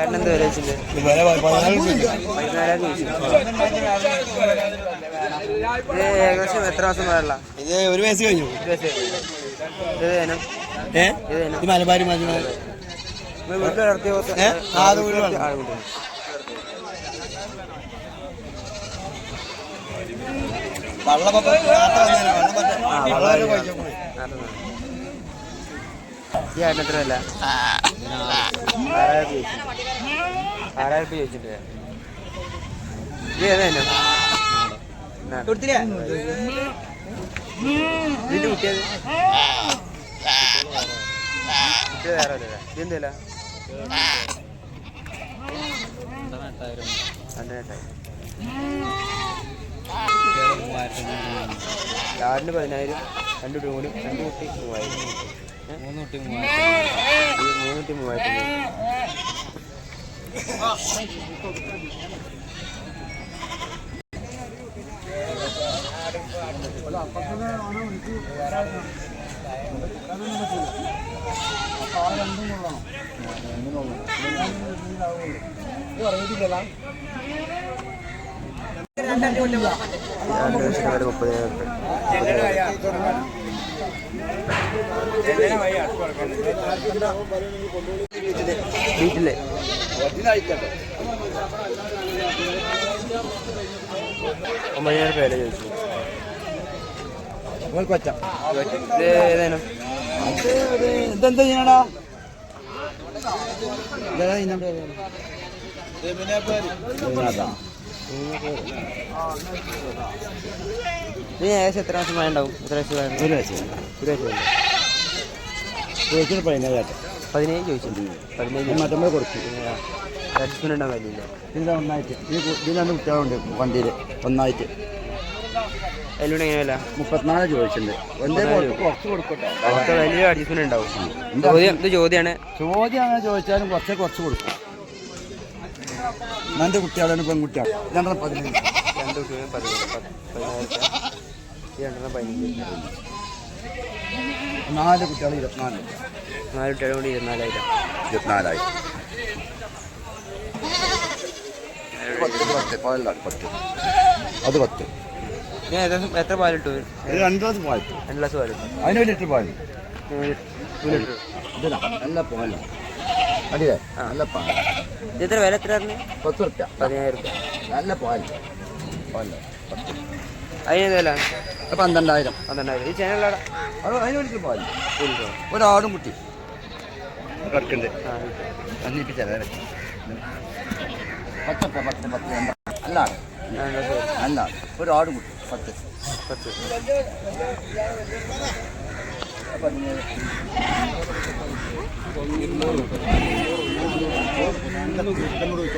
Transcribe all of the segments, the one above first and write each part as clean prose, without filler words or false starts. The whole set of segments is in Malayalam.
എന്ത് വില വെച്ചിട്ട് ഇത് ഏകദേശം എത്ര മാസം വരല്ല? ഇത് ഒരു വയസ്സ് കഴിഞ്ഞു. മലബാരി വീട്ടിൽ വളർത്തിയ ഈ ആടിന് എത്ര വില? 6000 രൂപ ചോദിച്ചിട്ട്. ഇത് ഏതായാലും ഇതിന്റെ കുട്ടിയത് വേറെ വില. ഇതെന്തല്ല 28,000. ആടിന് 10,000, 2 കുട്ടി 3000. 3 കുട്ടി 3000. വീട്ടിലെ 9,000 രൂപ വില ചോദിച്ചു. ഏതായാലും ഇതെന്താ ചെയ്യണടാ? നീ ഏകദേശം എത്ര മാസം വേണ്ടാവും? എത്ര വയസ്സ് വേണം? 1 വയസ്സ്. 17,000 ചോദിച്ചിട്ടുണ്ട്. 17 മറ്റമ്മ കൊടുത്തു. അഡ്ജസ്റ്റ്മെന്റ് ഉണ്ടാകാൻ കഴിയില്ല. ഇതിൻ്റെ ഒന്നായിട്ട് ഇതിനാണ് കുട്ടികളുണ്ട് വണ്ടിയിൽ ഒന്നായിട്ട്. അതിലൂടെ എങ്ങനെ വില? 34 ചോദിച്ചിട്ടുണ്ട്. കുറച്ച് കൊടുക്കട്ടെ. വലിയ അഡ്ജസ്റ്റ്മെന്റ് ഉണ്ടാവും. ഇത് ചോദ്യമാണ്. ചോദ്യം അങ്ങനെ ചോദിച്ചാലും കുറച്ച് കൊടുക്കും. എൻ്റെ കുട്ടികളാണ് പെൺകുട്ടിയാണ്. 2 കുട്ടികളും 15. 4 കുട്ടികൾ 24. 4 കുട്ടികളും കൂടി 24,000. 24,000. 10. അത് 10. ഞാൻ ഏകദേശം എത്ര പാലിട്ടു? 2 ഗ്ലാസ് പാൽ. 2 ഗ്ലാസ് പാലിട്ടു. അതിന് 1 ലിറ്റർ പാൽ. 2 ലിറ്റർ. നല്ല പാലാണ്. അടിയേ നല്ല പാൽ. എത്ര വില? എത്ര പറഞ്ഞു? 10 റുപ്യ. 10,000 രൂപ. നല്ല പാൽ. അതിന് വില 12,000. 12,000. ഈ ചാനലാണ് അതിന് 1 ലിറ്റർ പാൽ. ഒരാടും കുട്ടി കിടക്കുന്നുണ്ട്. അല്ല ഒരാടും കുട്ടി 10.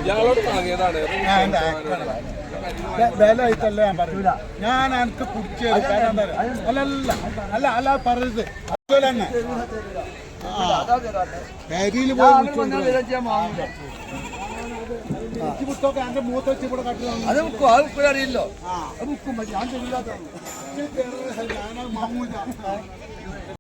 ഞങ്ങളോട് വാങ്ങിയതാണ്. ബലായിട്ടല്ല ഞാൻ പറയൂല. ഞാൻ എനിക്ക് കുടിച്ചു അല്ല പറയരുത്. അതുപോലെ തന്നെ കരിയിൽ പോയി വിട്ടൊക്കെ എന്റെ മൂത്ത വെച്ച് ഇവിടെ അറിയില്ലോ. ഞാൻ മാമൂല